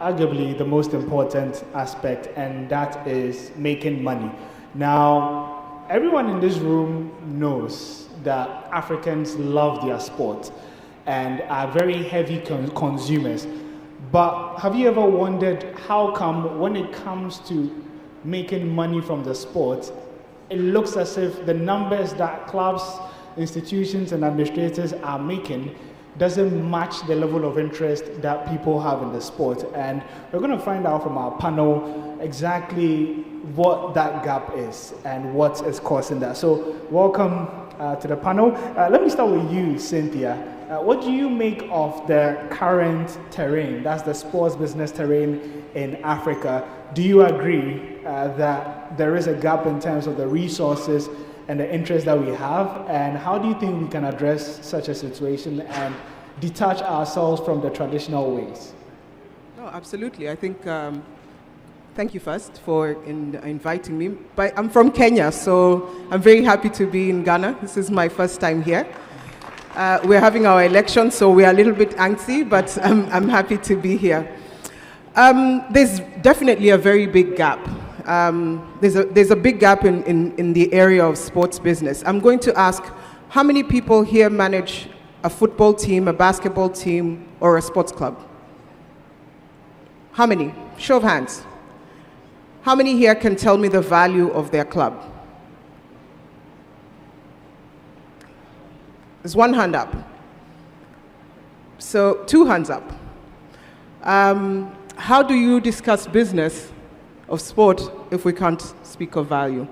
arguably the most important aspect, and that is making money. Now, everyone in this room knows that Africans love their sport and are very heavy consumers. But have you ever wondered how come when it comes to making money from the sport, it looks as if the numbers that clubs, institutions, and administrators are making doesn't match the level of interest that people have in the sport? And we're going to find out from our panel exactly what that gap is and what is causing that. So welcome to the panel. Let me start with you, Cynthia. What do you make of the current terrain, that's the sports business terrain in Africa? Do you agree that there is a gap in terms of the resources and the interest that we have? And how do you think we can address such a situation and detach ourselves from the traditional ways? No, absolutely. I think, thank you first for inviting me. But I'm from Kenya, so I'm very happy to be in Ghana. This is my first time here. We're having our election, so we're a little bit angsty, but I'm happy to be here. There's definitely a very big gap. There's a big gap in the area of sports business. I'm going to ask, how many people here manage a football team, a basketball team, or a sports club? How many? Show of hands. How many here can tell me the value of their club? There's one hand up. So 2 hands up. How do you discuss business of sport if we can't speak of value?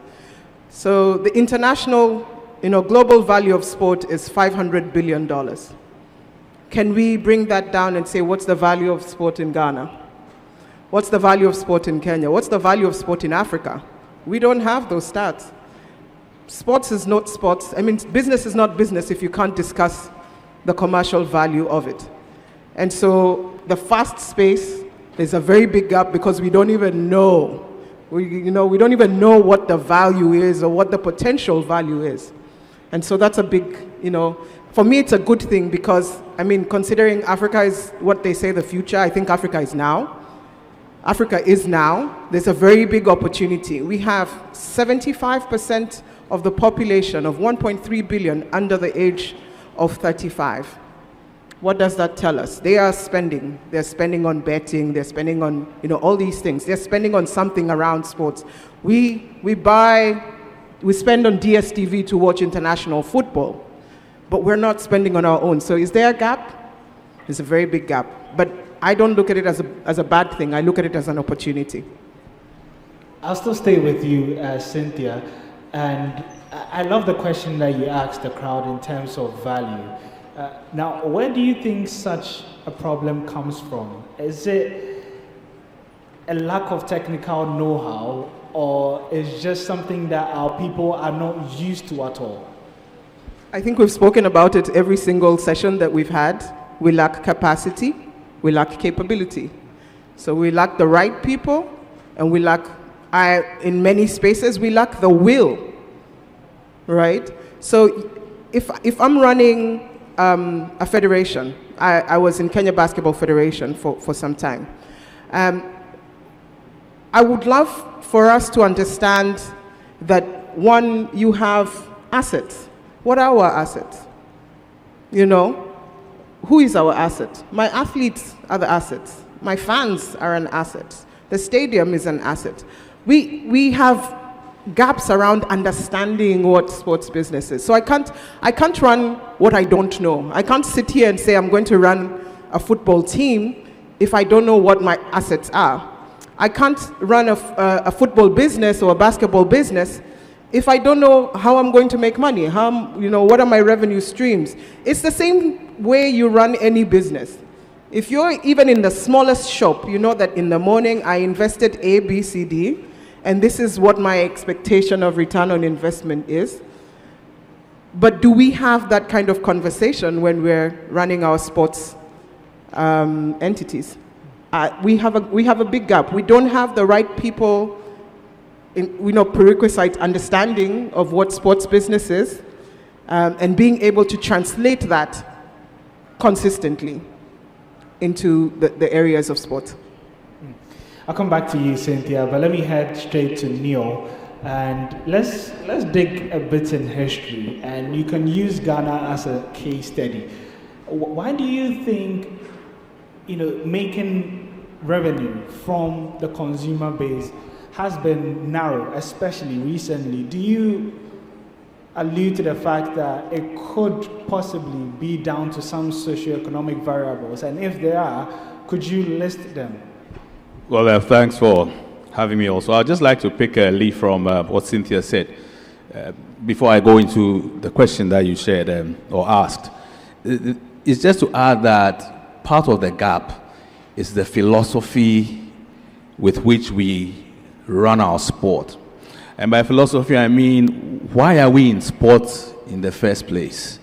So the international, global value of sport is $500 billion. Can we bring that down and say, what's the value of sport in Ghana? What's the value of sport in Kenya? What's the value of sport in Africa? We don't have those stats. Sports is not sports. I mean, business is not business if you can't discuss the commercial value of it. And so the fast space is a very big gap because we don't even know. We don't even know what the value is or what the potential value is. And so that's a big, for me it's a good thing because, considering Africa is what they say the future, I think Africa is now. Africa is now. There's a very big opportunity. We have 75% of the population of 1.3 billion under the age of 35. What does that tell us? They are spending. They're spending on betting. They're spending on, all these things. They're spending on something around sports. We spend on DSTV to watch international football, but we're not spending on our own. So is there a gap? There's a very big gap. But I don't look at it as a bad thing. I look at it as an opportunity. I'll still stay with you, Cynthia. And I love the question that you asked the crowd in terms of value. Now, where do you think such a problem comes from? Is it a lack of technical know-how, or is just something that our people are not used to at all? I think we've spoken about it every single session that we've had. We lack capacity, we lack capability. So we lack the right people, and we lack, in many spaces, we lack the will, right? So if I'm running a federation, I was in Kenya Basketball Federation for some time. I would love for us to understand that, one, you have assets. What are our assets? Who is our asset? My athletes are the assets. My fans are an asset. The stadium is an asset. We have gaps around understanding what sports business is. So I can't run what I don't know. I can't sit here and say I'm going to run a football team if I don't know what my assets are. I can't run a football business or a basketball business if I don't know how I'm going to make money. What are my revenue streams? It's the same way you run any business. If you're even in the smallest shop, you know that in the morning I invested A, B, C, D, and this is what my expectation of return on investment is. But do we have that kind of conversation when we're running our sports entities? We have a big gap. We don't have the right people, prerequisite understanding of what sports business is, and being able to translate that consistently into the areas of sport. I'll come back to you, Cynthia, but let me head straight to Neil. And let's dig a bit in history, and you can use Ghana as a case study. Why do you think, making revenue from the consumer base has been narrow, especially recently? Do you allude to the fact that it could possibly be down to some socioeconomic variables? And if there are, could you list them? Well, thanks for having me also. I'd just like to pick a leaf from what Cynthia said before I go into the question that you shared or asked. It's just to add that part of the gap is the philosophy with which we run our sport. And by philosophy, I mean, why are we in sports in the first place?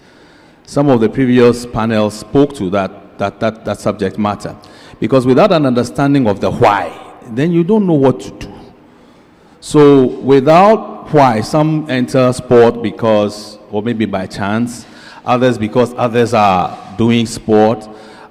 Some of the previous panels spoke to that subject matter. Because without an understanding of the why, then you don't know what to do. So without why, some enter sport because, or maybe by chance, others because others are doing sport,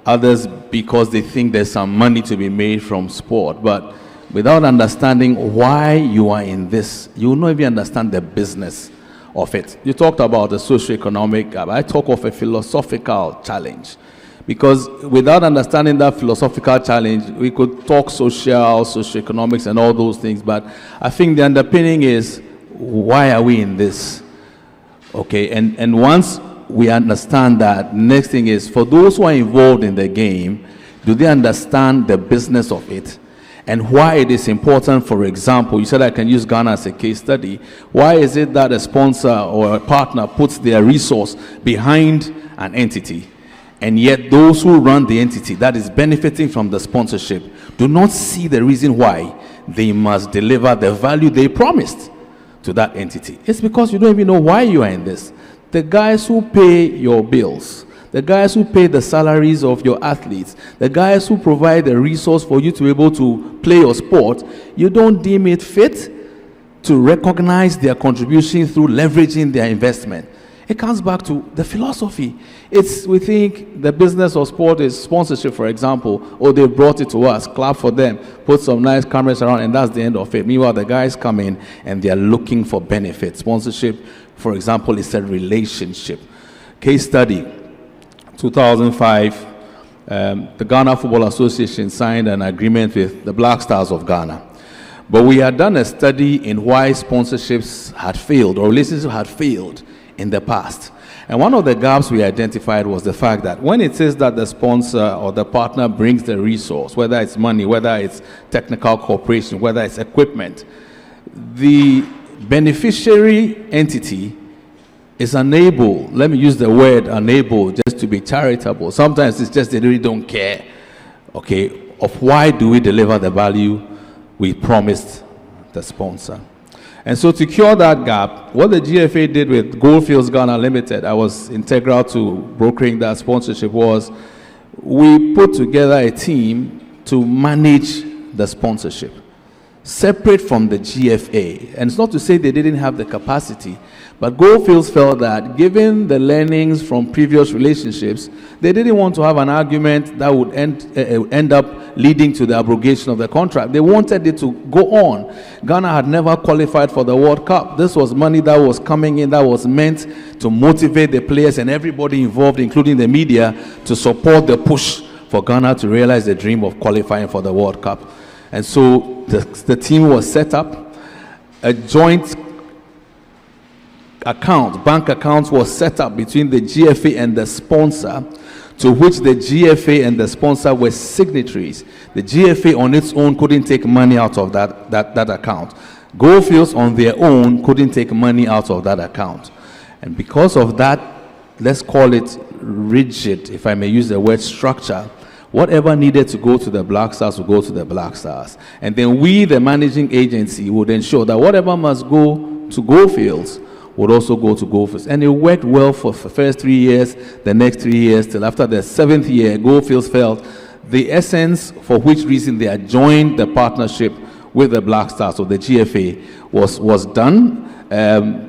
others because they think there's some money to be made from sport. But without understanding why you are in this, you will not even understand the business of it. You talked about the socioeconomic, I talk of a philosophical challenge. Because without understanding that philosophical challenge, we could talk socioeconomics and all those things, but I think the underpinning is, why are we in this? Okay, and once we understand that, next thing is, for those who are involved in the game, do they understand the business of it? And why it is important? For example, you said I can use Ghana as a case study. Why is it that a sponsor or a partner puts their resource behind an entity, and yet those who run the entity that is benefiting from the sponsorship do not see the reason why they must deliver the value they promised to that entity? It's because you don't even know why you are in this. The guys who pay your bills, the guys who pay the salaries of your athletes, the guys who provide the resource for you to be able to play your sport, you don't deem it fit to recognize their contribution through leveraging their investment. It comes back to the philosophy. We think the business of sport is sponsorship, for example, or they brought it to us, clap for them, put some nice cameras around, and that's the end of it. Meanwhile, the guys come in and they're looking for benefits. Sponsorship, for example, is a relationship. Case study, 2005, the Ghana Football Association signed an agreement with the Black Stars of Ghana. But we had done a study in why sponsorships had failed, or relationships had failed in the past. And one of the gaps we identified was the fact that when it says that the sponsor or the partner brings the resource, whether it's money, whether it's technical cooperation, whether it's equipment, the beneficiary entity is unable, let me use the word unable, just to be charitable. Sometimes it's just they really don't care, okay, of why do we deliver the value we promised the sponsor. And so to cure that gap, what the GFA did with Goldfields Ghana Limited, I was integral to brokering that sponsorship, was we put together a team to manage the sponsorship, separate from the GFA. And it's not to say they didn't have the capacity, but Goldfields felt that given the learnings from previous relationships, they didn't want to have an argument that would end up leading to the abrogation of the contract. They wanted it to go on. Ghana had never qualified for the World Cup. This was money that was coming in that was meant to motivate the players and everybody involved, including the media, to support the push for Ghana to realize the dream of qualifying for the World Cup. And so the team was set up. A joint bank account was set up between the GFA and the sponsor, to which the GFA and the sponsor were signatories. The GFA on its own couldn't take money out of that account. Goldfields on their own couldn't take money out of that account. And because of that, let's call it rigid, if I may use the word structure, whatever needed to go to the Black Stars will go to the Black Stars. And then we, the managing agency, would ensure that whatever must go to Goldfields would also go to Goldfields. And it worked well for the first 3 years, the next 3 years, till after the 7th year, Goldfields felt the essence for which reason they had joined the partnership with the Black Stars, or the GFA, was done.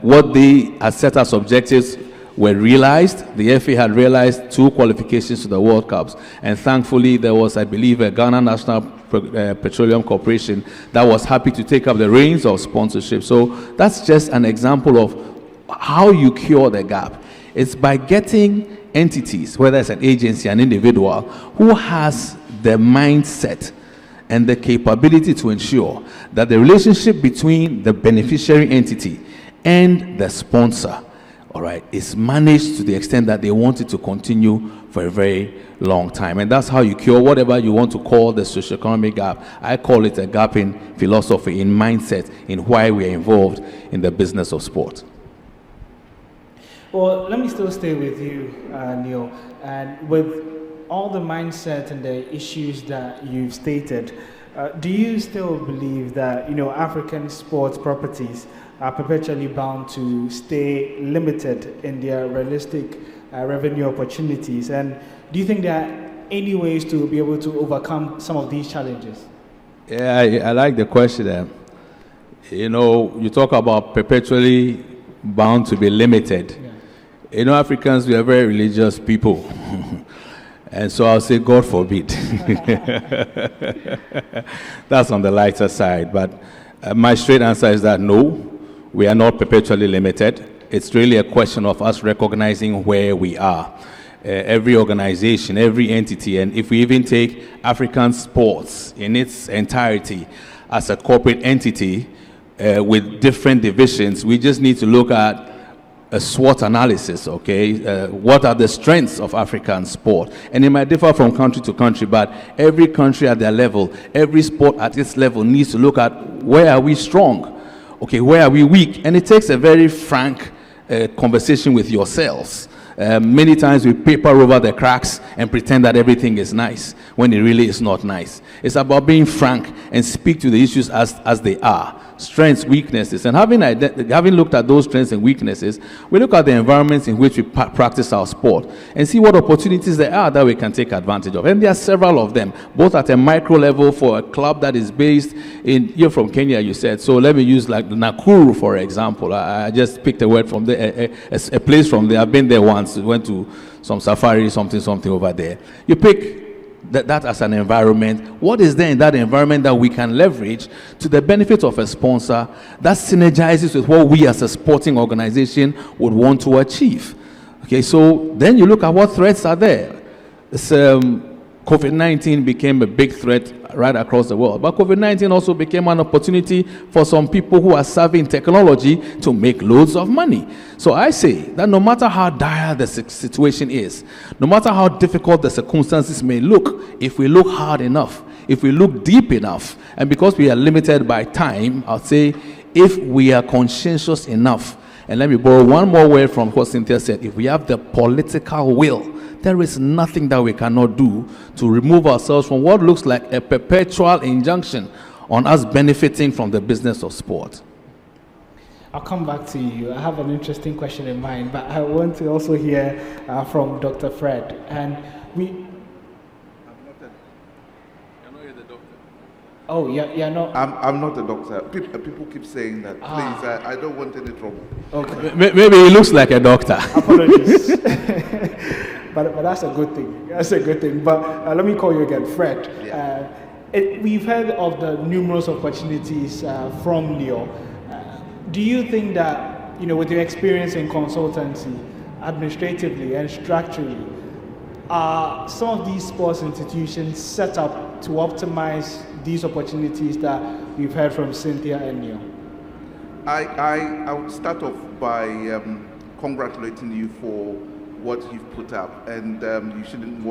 What they had set as objectives were realized. The FA had realized 2 qualifications to the World Cups, and thankfully there was, I believe, a Ghana National Petroleum Corporation that was happy to take up the reins of sponsorship. So that's just an example of how you cure the gap. It's by getting entities, whether it's an agency, an individual, who has the mindset and the capability to ensure that the relationship between the beneficiary entity and the sponsor, all right, is managed to the extent that they want it to continue for a very long time. And that's how you cure whatever you want to call the socioeconomic gap. I call it a gap in philosophy, in mindset, in why we are involved in the business of sport. Well, let me still stay with you, Neil. And with all the mindset and the issues that you've stated, do you still believe that, African sports properties are perpetually bound to stay limited in their realistic revenue opportunities? And do you think there are any ways to be able to overcome some of these challenges? Yeah, I like the question. You talk about perpetually bound to be limited. Yeah. Africans, we are very religious people. And so I'll say, God forbid. That's on the lighter side. But my straight answer is that no, we are not perpetually limited. It's really a question of us recognizing where we are. Every organization, every entity, and if we even take African sports in its entirety as a corporate entity with different divisions, we just need to look at a SWOT analysis, okay? What are the strengths of African sport? And it might differ from country to country, but every country at their level, every sport at its level needs to look at where are we strong, okay, where are we weak? And it takes a very frank conversation with yourselves. Many times we paper over the cracks and pretend that everything is nice when it really is not nice. It's about being frank and speak to the issues as they are. Strengths, weaknesses, and having looked at those strengths and weaknesses, we look at the environments in which we practice our sport and see what opportunities there are that we can take advantage of. And there are several of them, both at a micro level for a club that is based in, you're from Kenya, you said, so let me use like Nakuru, for example. I just picked a word from there, a place from there. I've been there once, went to some safari, something over there. You pick that as an environment. What is there in that environment that we can leverage to the benefit of a sponsor that synergizes with what we as a sporting organization would want to achieve? Okay, so then you look at what threats are there. COVID-19 became a big threat right across the world, but COVID-19 also became an opportunity for some people who are serving technology to make loads of money. So I say that no matter how dire the situation is, no matter how difficult the circumstances may look, if we look hard enough, if we look deep enough, and because we are limited by time, I'll say if we are conscientious enough, and let me borrow one more word from what Cynthia said, if we have the political will, there is nothing that we cannot do to remove ourselves from what looks like a perpetual injunction on us benefiting from the business of sport. I'll come back to you. I have an interesting question in mind, but I want to also hear from Dr. Fred. And we... You're not the doctor. Oh, yeah, no. I'm not a doctor. People keep saying that. Please, I don't want any trouble. Okay. Maybe he looks like a doctor. Apologies. But that's a good thing. That's a good thing. But let me call you again, Fred. Yeah. We've heard of the numerous opportunities from Neil. Do you think that, with your experience in consultancy, administratively and structurally, are some of these sports institutions set up to optimize these opportunities that we've heard from Cynthia and Neil? I would start off by congratulating you for what you've put up, and you shouldn't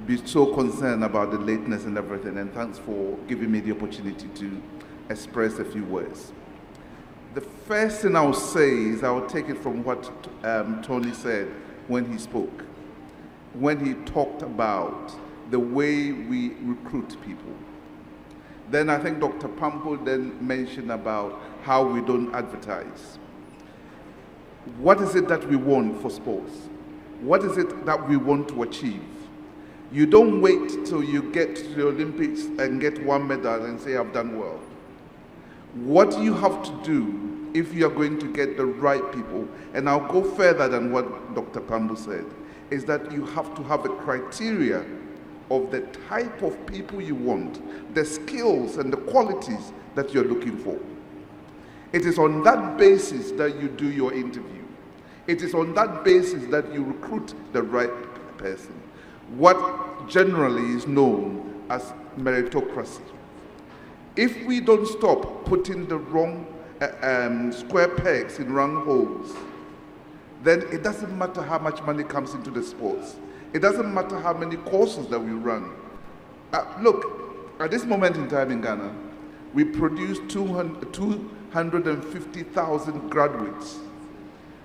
be so concerned about the lateness and everything, and thanks for giving me the opportunity to express a few words. The first thing I'll say is I'll take it from what Tony said when he spoke, when he talked about the way we recruit people. Then I think Dr. Pampo then mentioned about how we don't advertise. What is it that we want for sports? What is it that we want to achieve? You don't wait till you get to the Olympics and get one medal and say, I've done well. What you have to do if you are going to get the right people, and I'll go further than what Dr. Pambo said, is that you have to have a criteria of the type of people you want, the skills and the qualities that you're looking for. It is on that basis that you do your interview. It is on that basis that you recruit the right person. What generally is known as meritocracy. If we don't stop putting the wrong square pegs in round holes, then it doesn't matter how much money comes into the sports. It doesn't matter how many courses that we run. Look, at this moment in time in Ghana, we produce 250,000 graduates.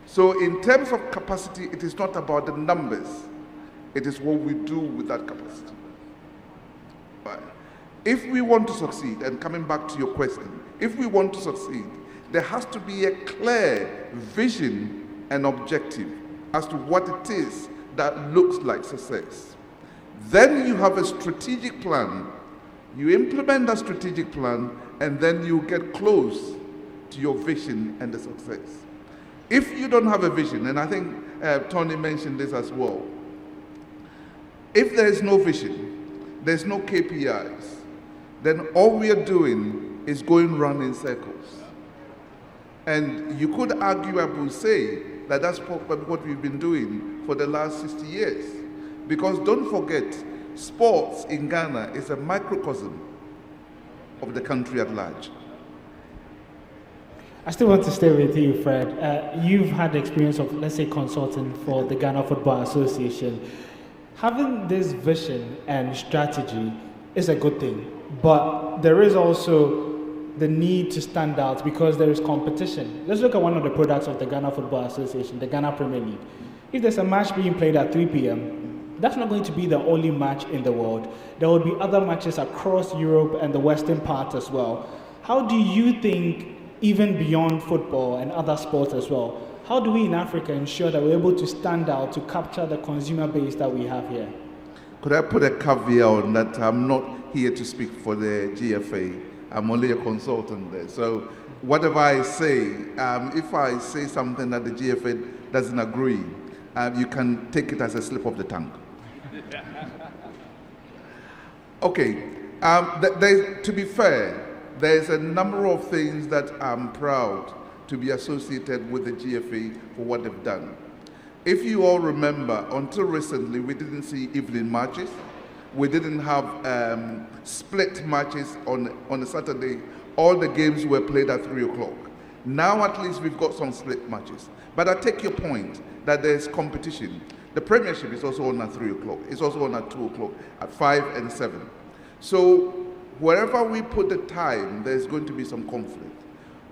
So in terms of capacity, it is not about the numbers. It is what we do with that capacity. Right. If we want to succeed, and coming back to your question, if we want to succeed, there has to be a clear vision and objective as to what it is that looks like success. Then you have a strategic plan. You implement that strategic plan, and then you get close to your vision and the success. If you don't have a vision, and I think Tony mentioned this as well, if there is no vision, there's no KPIs, then all we are doing is going round in circles. And you could arguably say that that's what we've been doing for the last 60 years. Because don't forget, sports in Ghana is a microcosm of the country at large. I still want to stay with you, Fred. You've had the experience of, let's say, consulting for the Ghana Football Association. Having this vision and strategy is a good thing, but there is also the need to stand out because there is competition. Let's look at one of the products of the Ghana Football Association, the Ghana Premier League. If there's a match being played at 3 p.m., that's not going to be the only match in the world. There will be other matches across Europe and the Western part as well. How do you think, even beyond football and other sports as well, how do we in Africa ensure that we're able to stand out to capture the consumer base that we have here? Could I put a caveat on that? I'm not here to speak for the GFA. I'm only a consultant there. So whatever I say, if I say something that the GFA doesn't agree, you can take it as a slip of the tongue. Okay, to be fair, there's a number of things that I'm proud to be associated with the GFA for what they've done. If you all remember, until recently, we didn't see evening matches. We didn't have split matches on a Saturday. All the games were played at 3 o'clock. Now at least we've got some split matches. But I take your point that there's competition. The Premiership is also on at 3 o'clock. It's also on at 2 o'clock, at 5 and 7. So wherever we put the time, there's going to be some conflict.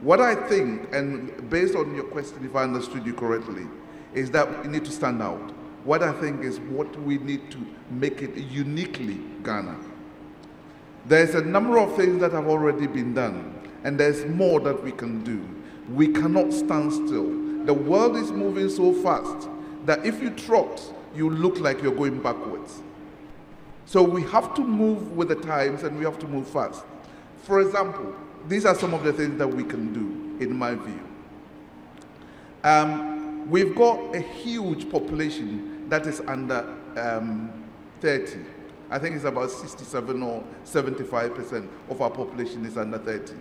What I think, and based on your question, if I understood you correctly, is that we need to stand out. What I think is what we need to make it uniquely Ghana. There's a number of things that have already been done, and there's more that we can do. We cannot stand still. The world is moving so fast that if you trot, you look like you're going backwards. So we have to move with the times, and we have to move fast. For example, these are some of the things that we can do, in my view. We've got a huge population that is under 30. I think it's about 67 or 75% of our population is under 30.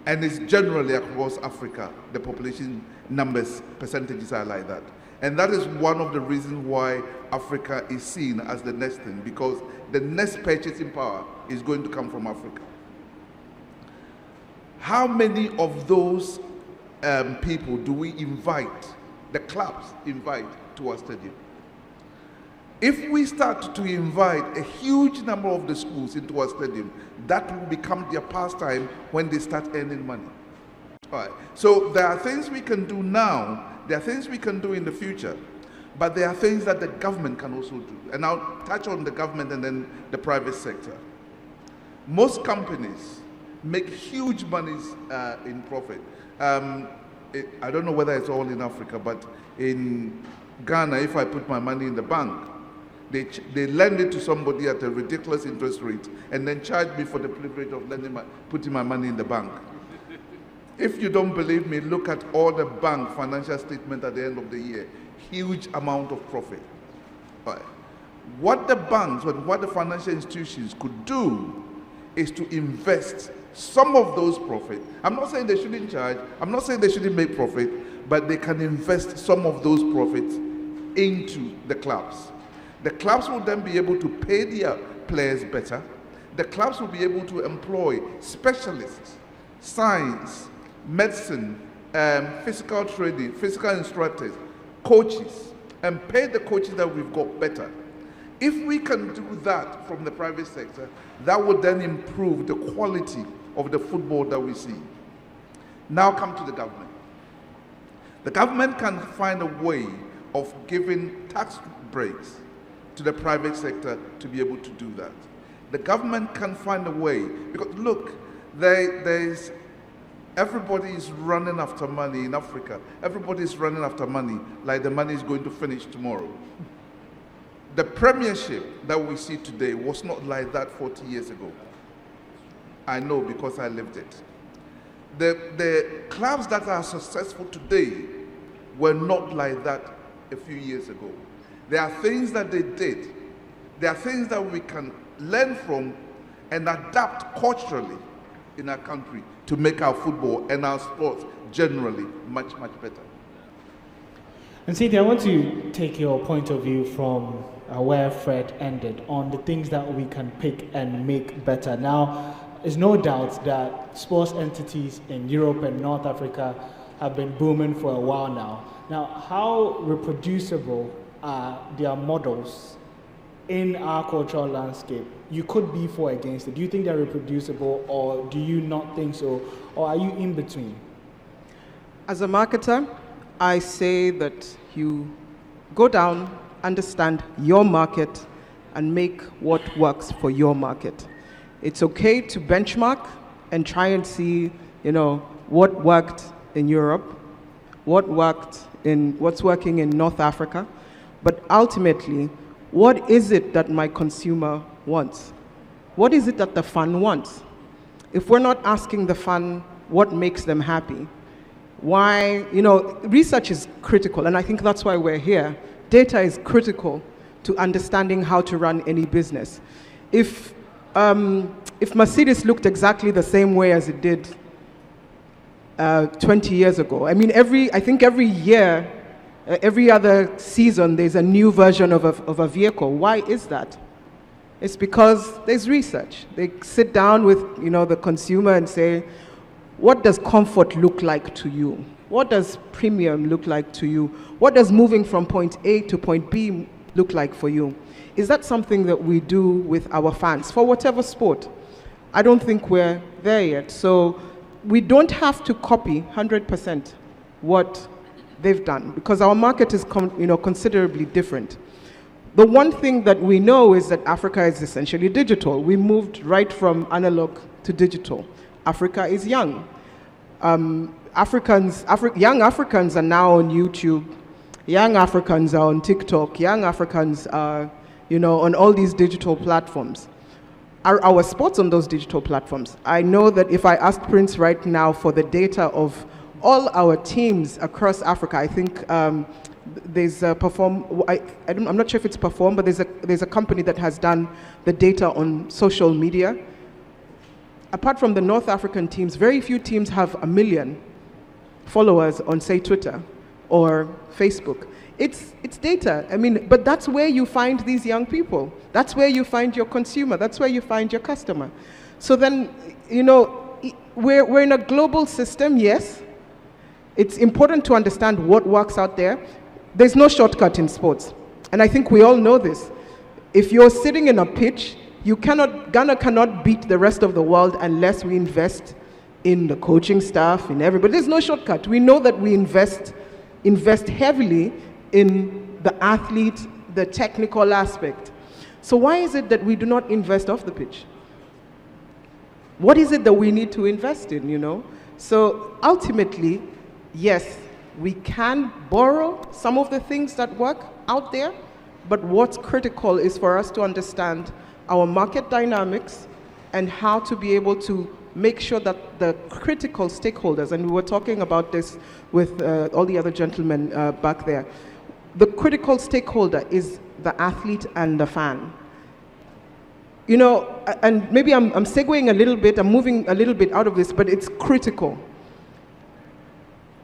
And it's generally across Africa, the population numbers, percentages are like that. And that is one of the reasons why Africa is seen as the next thing, because the next purchasing power is going to come from Africa. How many of those people do we invite, the clubs invite to our stadium? If we start to invite a huge number of the schools into our stadium, that will become their pastime when they start earning money. All right. So there are things we can do now, there are things we can do in the future, but there are things that the government can also do. And I'll touch on the government and then the private sector. Most companies make huge monies in profit. I don't know whether it's all in Africa, but in Ghana, if I put my money in the bank, they lend it to somebody at a ridiculous interest rate and then charge me for the privilege of putting my money in the bank. If you don't believe me, look at all the bank financial statement at the end of the year. Huge amount of profit. Right. What the banks and what the financial institutions could do is to invest some of those profits. I'm not saying they shouldn't charge, I'm not saying they shouldn't make profit, but they can invest some of those profits into the clubs. The clubs will then be able to pay their players better. The clubs will be able to employ specialists, science, medicine, physical training, physical instructors, coaches, and pay the coaches that we've got better. If we can do that from the private sector, that would then improve the quality of the football that we see. Now come to the government. The government can find a way of giving tax breaks to the private sector to be able to do that. The government can find a way, because look, everybody is running after money in Africa. Everybody is running after money like the money is going to finish tomorrow. The premiership that we see today was not like that 40 years ago. I know because I lived it. The clubs that are successful today were not like that a few years ago. There are things that they did. There are things that we can learn from and adapt culturally in our country to make our football and our sports generally much, much better. And Cynthia, I want to take your point of view from where Fred ended on the things that we can pick and make better. Now, there's no doubt that sports entities in Europe and North Africa have been booming for a while now. Now, how reproducible are their models in our cultural landscape? You could be for or against it. Do you think they're reproducible, or do you not think so? Or are you in between? As a marketer, I say that you go down, understand your market, and make what works for your market. It's okay to benchmark and try and see, what worked in Europe, what's working in North Africa, but ultimately, what is it that my consumer wants? What is it that the fan wants? If we're not asking the fan what makes them happy, why, research is critical, and I think that's why we're here. Data is critical to understanding how to run any business. If Mercedes looked exactly the same way as it did 20 years ago, I think every year, every other season, there's a new version of a vehicle. Why is that? It's because there's research. They sit down with the consumer and say, what does comfort look like to you? What does premium look like to you? What does moving from point A to point B look like for you? Is that something that we do with our fans for whatever sport? I don't think we're there yet. So we don't have to copy 100% what they've done, because our market is considerably different. The one thing that we know is that Africa is essentially digital. We moved right from analog to digital. Africa is young. Young Africans are now on YouTube. Young Africans are on TikTok. Young Africans are, on all these digital platforms. Are our sports on those digital platforms? I know that if I asked Prince right now for the data of all our teams across Africa, I think there's a I'm not sure if it's Perform, but there's a company that has done the data on social media. Apart from the North African teams, very few teams have 1 million followers on, say, Twitter or Facebook. It's data. But that's where you find these young people. That's where you find your consumer. That's where you find your customer. So then, we're in a global system, yes. It's important to understand what works out there. There's no shortcut in sports. And I think we all know this. If you're sitting in a pitch, Ghana cannot beat the rest of the world unless we invest in the coaching staff, in everybody. There's no shortcut. We know that we invest heavily in the athlete, the technical aspect. So why is it that we do not invest off the pitch? What is it that we need to invest in, So ultimately, yes, we can borrow some of the things that work out there, but what's critical is for us to understand our market dynamics and how to be able to make sure that the critical stakeholders, and we were talking about this with all the other gentlemen back there, the critical stakeholder is the athlete and the fan. You know, and maybe I'm segueing a little bit, I'm moving a little bit out of this, but it's critical.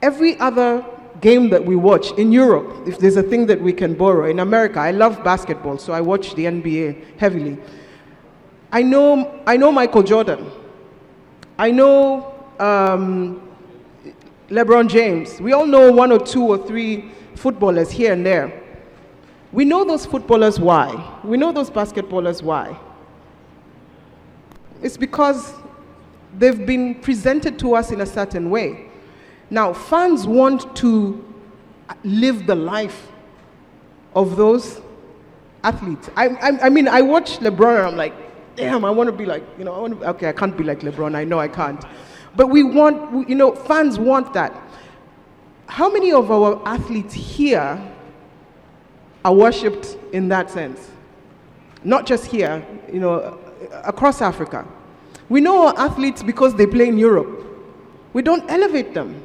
Every other game that we watch in Europe, if there's a thing that we can borrow, in America, I love basketball, so I watch the NBA heavily. I know Michael Jordan. I know LeBron James. We all know 1 or 2 or 3 footballers here and there. We know those footballers why. We know those basketballers why. It's because they've been presented to us in a certain way. Now, fans want to live the life of those athletes. I mean, I watch LeBron and I'm like, damn, I want to be like, you know, okay, I can't be like LeBron, I know I can't. But we want, you know, fans want that. How many of our athletes here are worshipped in that sense? Not just here, you know, across Africa. We know our athletes because they play in Europe. We don't elevate them.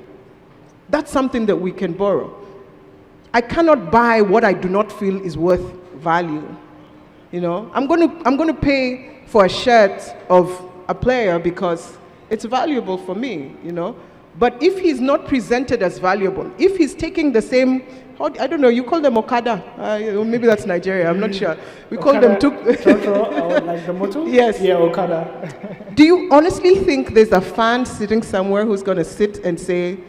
That's something that we can borrow. I cannot buy what I do not feel is worth value. You know, I'm going to pay for a shirt of a player because it's valuable for me, you know. But if he's not presented as valuable, if he's taking the same, I don't know, you call them Okada, maybe that's Nigeria, I'm not sure. We call them like the motto? Yes. Yeah, Okada. Do you honestly think there's a fan sitting somewhere who's going to sit and say,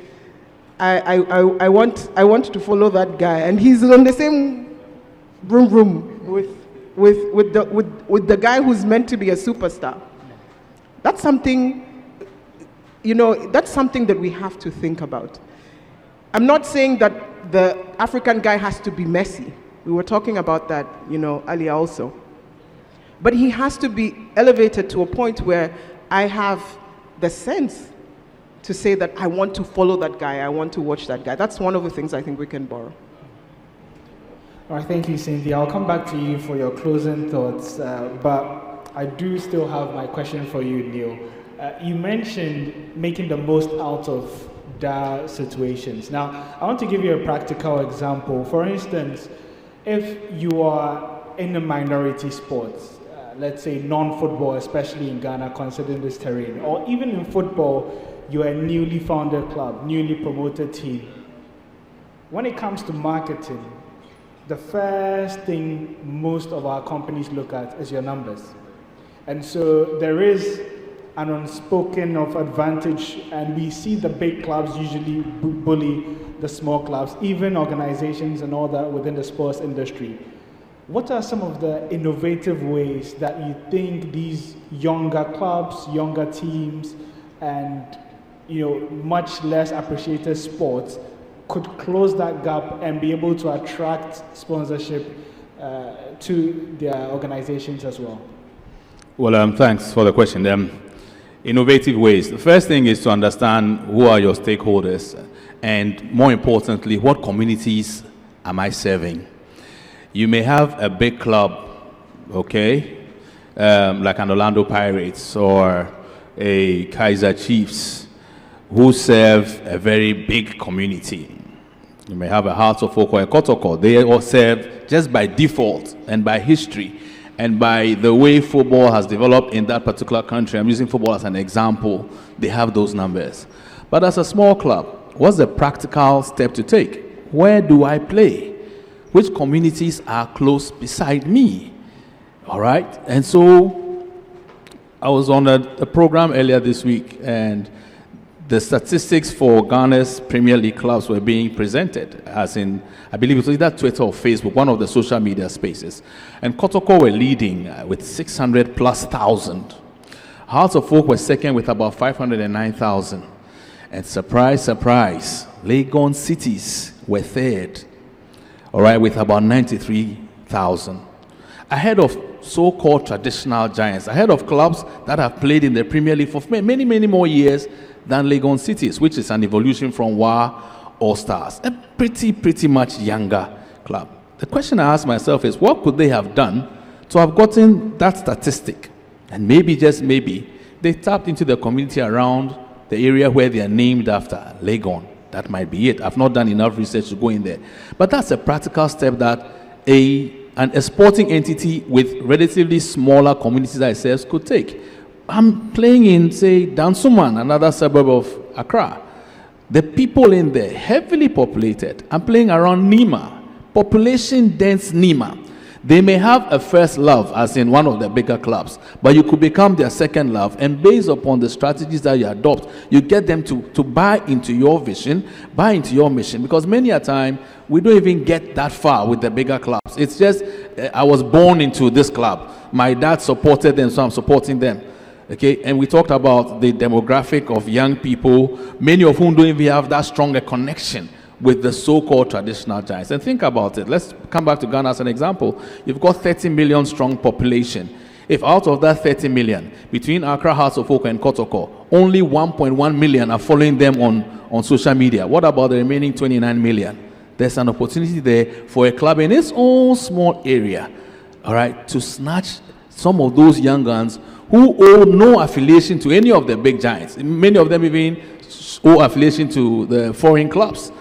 I want to follow that guy, and he's on the same room with the guy who's meant to be a superstar? That's something, you know, that's something that we have to think about. I'm not saying that the African guy has to be Messi. We were talking about that, you know, earlier also. But he has to be elevated to a point where I have the sense to say that I want to follow that guy, I want to watch that guy. That's one of the things I think we can borrow. All right, thank you, Cynthia. I'll come back to you for your closing thoughts, but I do still have my question for you, Neil. You mentioned making the most out of dire situations. Now, I want to give you a practical example. For instance, if you are in a minority sport, let's say non-football, especially in Ghana, considering this terrain, or even in football, you're a newly founded club, newly promoted team. When it comes to marketing, the first thing most of our companies look at is your numbers. And so there is an unspoken of advantage, and we see the big clubs usually bully the small clubs, even organizations and all that within the sports industry. What are some of the innovative ways that you think these younger clubs, younger teams, and much less appreciated sports could close that gap and be able to attract sponsorship to their organizations as well? Well, thanks for the question. Innovative ways. The first thing is to understand who are your stakeholders, and more importantly, what communities am I serving? You may have a big club, okay, like an Orlando Pirates or a Kaiser Chiefs, who serve a very big community. You may have a Hearts of Oak or a Kotoko. They all serve just by default and by history and by the way football has developed in that particular country. I'm using football as an example. They have those numbers. But as a small club, what's the practical step to take? Where do I play? Which communities are close beside me? All right? And so I was on a program earlier this week, and the statistics for Ghana's Premier League clubs were being presented, as in, I believe it was either Twitter or Facebook, one of the social media spaces. And Kotoko were leading with 600,000+. Hearts of Oak were second with about 509,000. And surprise, surprise, Legon Cities were third, all right, with about 93,000. Ahead of so-called traditional giants, ahead of clubs that have played in the Premier League for many, many more years than Legon Cities, which is an evolution from WA All Stars, a pretty much younger club. The question I ask myself is, what could they have done to have gotten that statistic and maybe, just maybe, They tapped into the community around the area where they are named after, Legon. That might be it. I've not done enough research to go in there. But that's a practical step that a sporting entity with relatively smaller communities like itself could take. I'm playing in, say, Dansuman, another suburb of Accra. The people in there, heavily populated. I'm playing around Nima, population-dense Nima. They may have a first love, as in one of the bigger clubs, but you could become their second love, and based upon the strategies that you adopt, you get them to buy into your vision, buy into your mission, because many a time, we don't even get that far with the bigger clubs. It's just, I was born into this club. My dad supported them, so I'm supporting them. Okay, and we talked about the demographic of young people, many of whom don't even have that strong a connection with the so-called traditional giants. And think about it. Let's come back to Ghana as an example. You've got 30 million strong population. If out of that 30 million, between Accra, Hearts of Oak, and Kotoko, only 1.1 million are following them on social media, what about the remaining 29 million? There's an opportunity there for a club in its own small area, all right, to snatch some of those young guns who owe no affiliation to any of the big giants. Many of them even owe affiliation to the foreign clubs.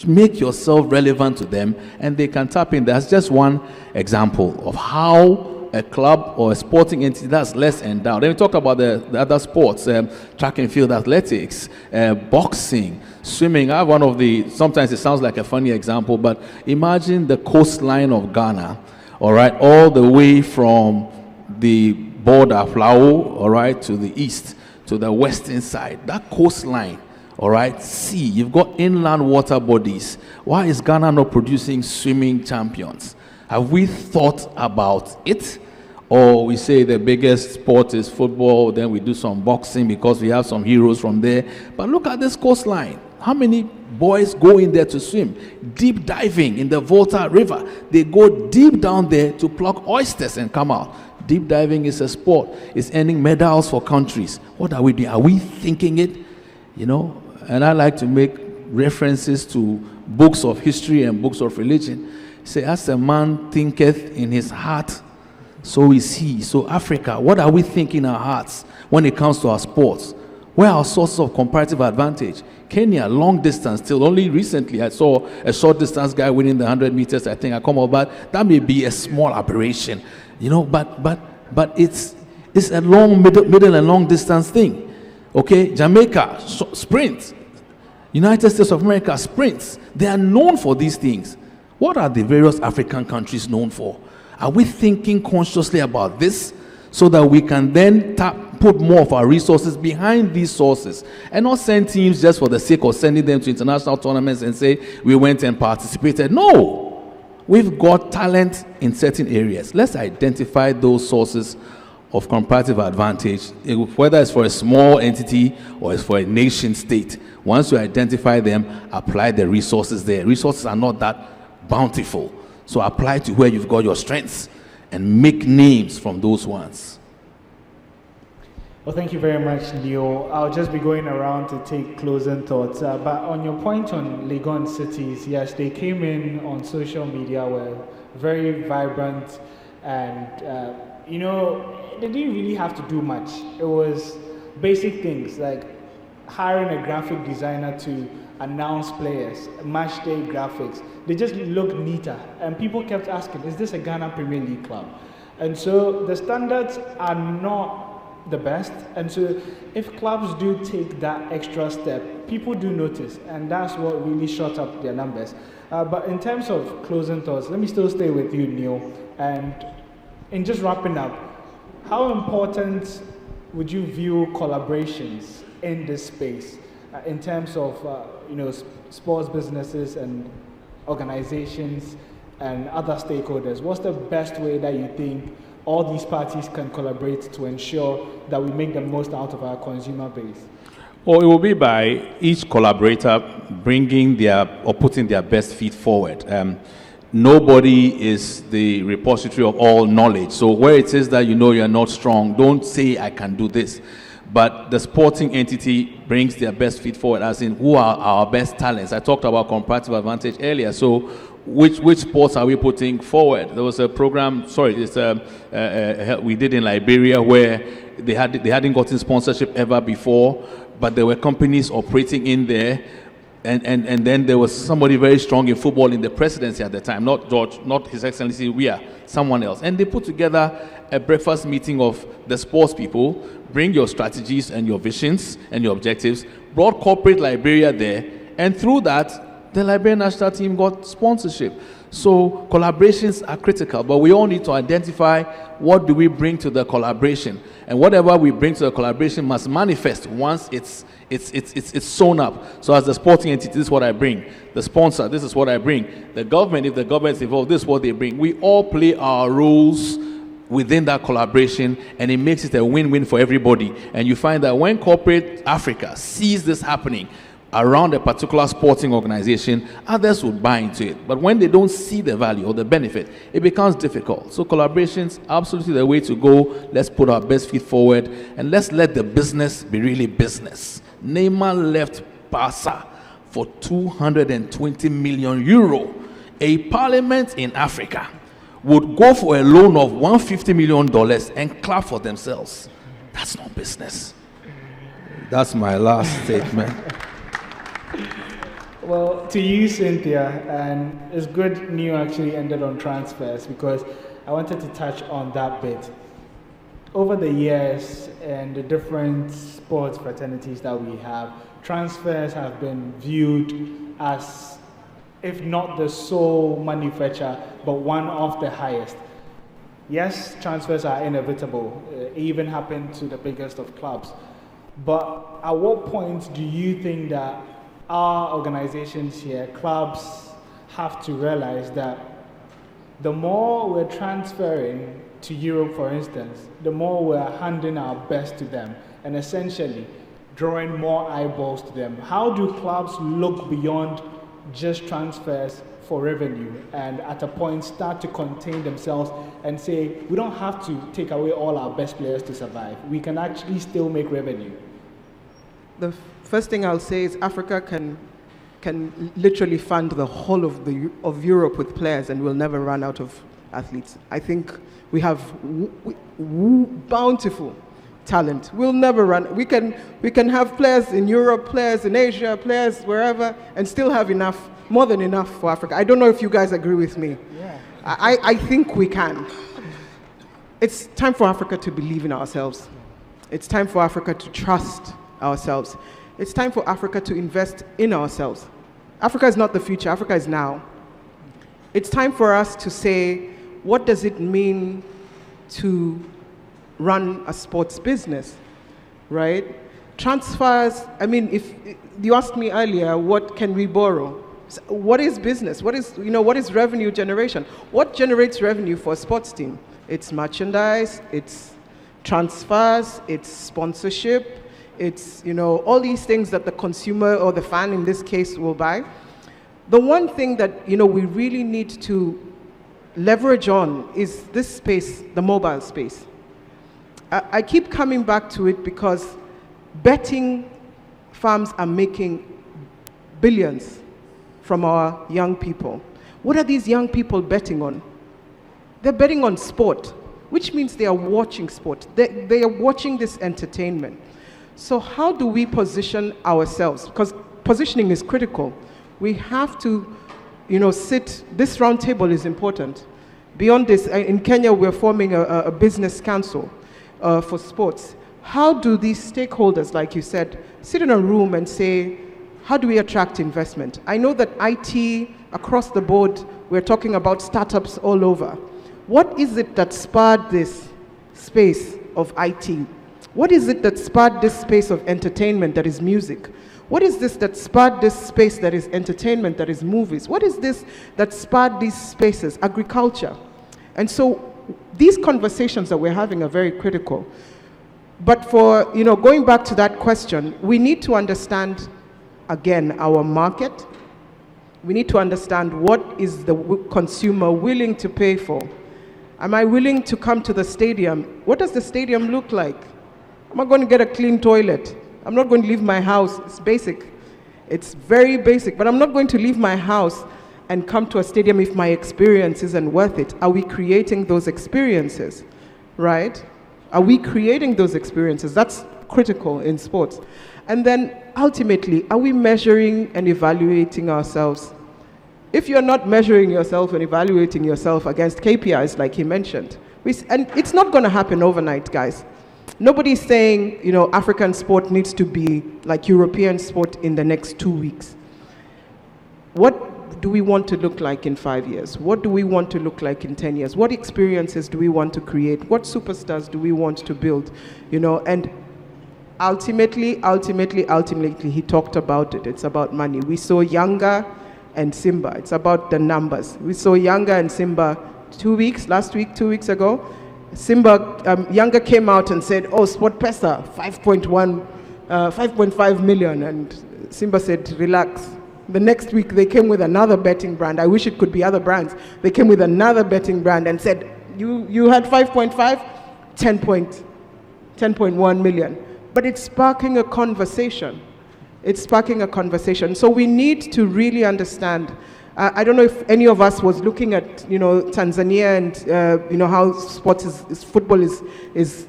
Make yourself relevant to them, and they can tap in. That's just one example of how a club or a sporting entity that's less endowed. Then we talk about the other sports, track and field athletics, boxing, swimming. I have one of the, sometimes it sounds like a funny example, but imagine the coastline of Ghana, all right, all the way from the border, Flao, all right, to the east, to the western side. That coastline, all right, sea, you've got inland water bodies. Why is Ghana not producing swimming champions? Have we thought about it? Or we say the biggest sport is football, then we do some boxing because we have some heroes from there. But look at this coastline. How many boys go in there to swim? Deep diving in the Volta River. They go deep down there to pluck oysters and come out. Deep diving is a sport. It's earning medals for countries. What are we doing? Are we thinking it? You know? And I like to make references to books of history and books of religion. Say, as a man thinketh in his heart, so is he. So Africa, what are we thinking in our hearts when it comes to our sports? Where are our sources of comparative advantage? Kenya, long distance, till only recently I saw a short distance guy winning the 100 meters. I think I come up, but that may be a small aberration, you know. But it's a long middle and long distance thing. Okay, Jamaica sprint, United States of America sprints. They are known for these things. What are the various African countries known for? Are we thinking consciously about this so that we can then put more of our resources behind these sources and not send teams just for the sake of sending them to international tournaments and say we went and participated? No, we've got talent in certain areas. Let's identify those sources of comparative advantage, whether it's for a small entity or it's for a nation state. Once you identify them, apply the resources there. Resources are not that bountiful, so apply to where you've got your strengths and make names from those ones. Well, thank you very much, Neil. I'll just be going around to take closing thoughts. But on your point on Legon cities, yes, they came in on social media, were very vibrant, and you know, they didn't really have to do much. It was basic things like hiring a graphic designer to announce players, match day graphics. They just looked neater, and people kept asking, is this a Ghana Premier League club? And so the standards are not the best, and so if clubs do take that extra step, people do notice, and that's what really shot up their numbers. But in terms of closing thoughts, let me still stay with you, Neil, and in just wrapping up, how important would you view collaborations in this space in terms of you know, sports businesses and organizations and other stakeholders? What's the best way that you think all these parties can collaborate to ensure that we make the most out of our consumer base? Well, it will be by each collaborator bringing putting their best feet forward. Nobody is the repository of all knowledge. So where it says that you know you're not strong, don't say I can do this. But the sporting entity brings their best feet forward, as in who are our best talents. I talked about comparative advantage earlier. So which sports are we putting forward? There was a program, we did in Liberia where they hadn't gotten sponsorship ever before, but there were companies operating in there. And then there was somebody very strong in football in the presidency at the time, not George, not His Excellency Weah, someone else. And they put together a breakfast meeting of the sports people, bring your strategies and your visions and your objectives, brought corporate Liberia there, and through that, the Liberian national team got sponsorship. So collaborations are critical, but we all need to identify what do we bring to the collaboration. And whatever we bring to the collaboration must manifest once it's sewn up. So as the sporting entity, this is what I bring. The sponsor, this is what I bring. The government, if the government is involved, this is what they bring. We all play our roles within that collaboration, and it makes it a win-win for everybody. And you find that when corporate Africa sees this happening around a particular sporting organization, others would buy into it. But when they don't see the value or the benefit, it becomes difficult. So collaborations, absolutely the way to go. Let's put our best feet forward, and let's let the business be really business. Neymar left Barca for 220 million euro. A parliament in Africa would go for a loan of $150 million and clap for themselves. That's not business. That's my last statement. Well, to you, Cynthia, and it's good Neil actually ended on transfers, because I wanted to touch on that bit. Over the years and the different sports fraternities that we have, transfers have been viewed as, if not the sole manufacturer, but one of the highest. Yes, transfers are inevitable. It even happened to the biggest of clubs. But at what point do you think that our organizations here, clubs, have to realize that the more we're transferring to Europe, for instance, the more we're handing our best to them and essentially drawing more eyeballs to them? How do clubs look beyond just transfers for revenue and at a point start to contain themselves and say, we don't have to take away all our best players to survive. We can actually still make revenue? The first thing I'll say is Africa can literally fund the whole of Europe with players, and we'll never run out of athletes. I think we have bountiful talent. We'll never run. We can have players in Europe, players in Asia, players wherever, and still have enough, more than enough for Africa. I don't know if you guys agree with me. Yeah. I think we can. It's time for Africa to believe in ourselves. It's time for Africa to trust ourselves. It's time for Africa to invest in ourselves. Africa is not the future, Africa is now. It's time for us to say, what does it mean to run a sports business, right? Transfers, I mean, if you asked me earlier, what can we borrow? What is business? What is revenue generation? What generates revenue for a sports team? It's merchandise, it's transfers, it's sponsorship, it's, all these things that the consumer or the fan in this case will buy. The one thing that, we really need to leverage on is this space, the mobile space. I keep coming back to it because betting firms are making billions from our young people. What are these young people betting on? They're betting on sport, which means they are watching sport. They are watching this entertainment. So how do we position ourselves? Because positioning is critical. We have to, this round table is important. Beyond this, in Kenya, we're forming a business council for sports. How do these stakeholders, like you said, sit in a room and say, how do we attract investment? I know that IT, across the board, we're talking about startups all over. What is it that spurred this space of IT? What is it that spurred this space of entertainment that is music? What is this that spurred this space that is entertainment, that is movies? What is this that spurred these spaces? Agriculture. And so these conversations that we're having are very critical. But for, going back to that question, we need to understand, again, our market. We need to understand what is the consumer willing to pay for. Am I willing to come to the stadium? What does the stadium look like? Am I going to get a clean toilet? I'm not going to leave my house. It's basic. It's very basic. But I'm not going to leave my house and come to a stadium if my experience isn't worth it? Are we creating those experiences, right? Are we creating those experiences? That's critical in sports. And then ultimately, are we measuring and evaluating ourselves? If you're not measuring yourself and evaluating yourself against KPIs, like he mentioned, and it's not going to happen overnight, guys. Nobody's saying, African sport needs to be like European sport in the next 2 weeks. What do we want to look like in 5 years? What do we want to look like in 10 years? What experiences do we want to create? What superstars do we want to build? And ultimately, he talked about it. It's about money. We saw Younger and Simba. It's about the numbers. We saw Younger and Simba 2 weeks ago. Simba, Younger came out and said, Sport Pesa, 5.5 million. And Simba said, relax. The next week, they came with another betting brand. I wish it could be other brands. They came with another betting brand and said, you had 5.5, 10.1 million. But it's sparking a conversation. So we need to really understand. I don't know if any of us was looking at, Tanzania and, how football is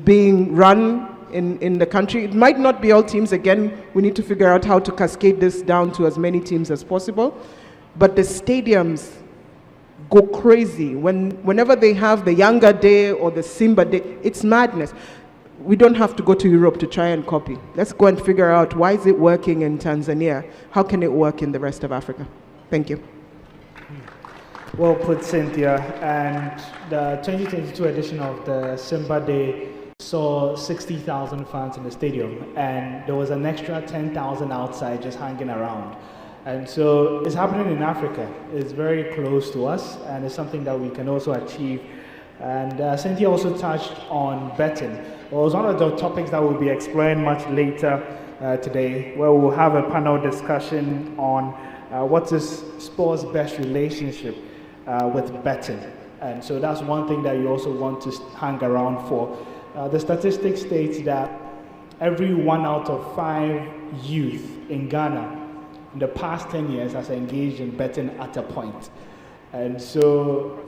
being run in the country. It might not be all teams. Again, we need to figure out how to cascade this down to as many teams as possible. But the stadiums go crazy. Whenever they have the Younger Day or the Simba Day, it's madness. We don't have to go to Europe to try and copy. Let's go and figure out, why is it working in Tanzania? How can it work in the rest of Africa? Thank you. Well put, Cynthia. And the 2022 edition of the Simba Day saw 60,000 fans in the stadium, and there was an extra 10,000 outside just hanging around. And so it's happening in Africa. It's very close to us, and it's something that we can also achieve. And Cynthia also touched on betting. Well, it was one of the topics that we'll be exploring much later today, where we'll have a panel discussion on what is sport's best relationship with betting. And so that's one thing that you also want to hang around for. The statistics states that every 1 out of 5 youth in Ghana in the past 10 years has engaged in betting at a point. And so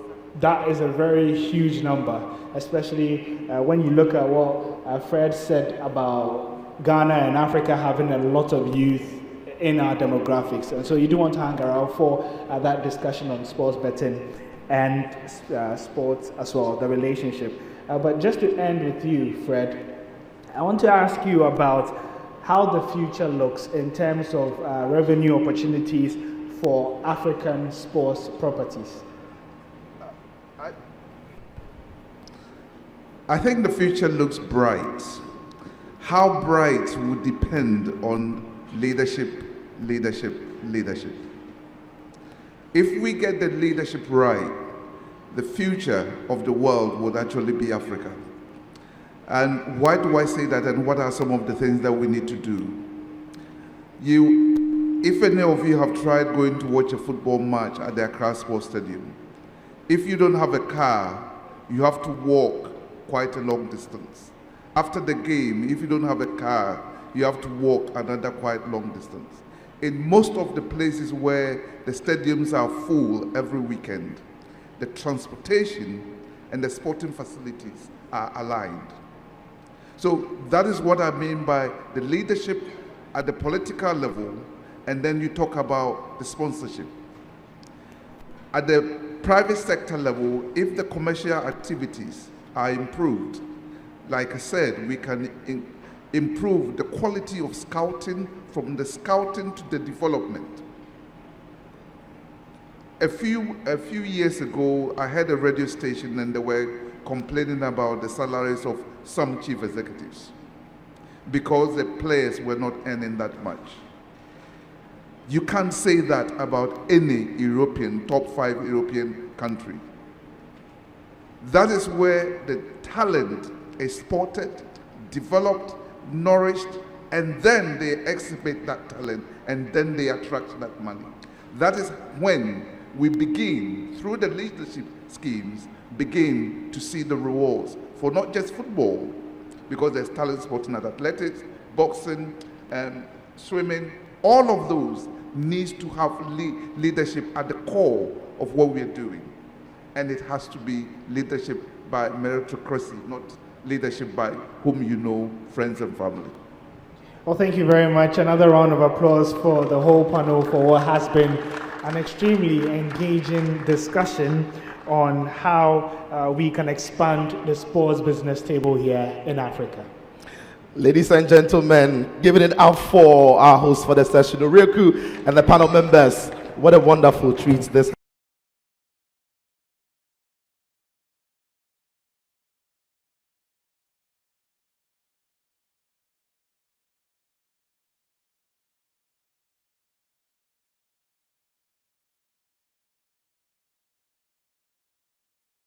that is a very huge number, especially when you look at what Fred said about Ghana and Africa having a lot of youth in our demographics. And so you do want to hang around for that discussion on sports betting and sports as well, the relationship. But just to end with you, Fred, I want to ask you about how the future looks in terms of revenue opportunities for African sports properties. I think the future looks bright. How bright would depend on leadership. If we get the leadership right, the future of the world would actually be Africa. And why do I say that, and what are some of the things that we need to do? If any of you have tried going to watch a football match at the Accra Sports Stadium, if you don't have a car, you have to walk quite a long distance. After the game, if you don't have a car, you have to walk another quite long distance. In most of the places where the stadiums are full every weekend, the transportation and the sporting facilities are aligned. So that is what I mean by the leadership at the political level, and then you talk about the sponsorship. At the private sector level, if the commercial activities are improved, like I said, we can improve the quality of scouting, from the scouting to the development. A few years ago, I had a radio station and they were complaining about the salaries of some chief executives because the players were not earning that much. You can't say that about any top 5 European country. That is where the talent is spotted, developed, nourished, and then they exhibit that talent, and then they attract that money. That is when we begin, through the leadership schemes, begin to see the rewards for not just football, because there's talent sporting and athletics, boxing, swimming, All of those needs to have leadership at the core of what we are doing. And it has to be leadership by meritocracy, not leadership by whom you know, friends and family. Well, thank you very much. Another round of applause for the whole panel for what has been an extremely engaging discussion on how we can expand the sports business table here in Africa. Ladies and gentlemen, giving it up for our host for the session, Owuraku, and the panel members. What a wonderful treat this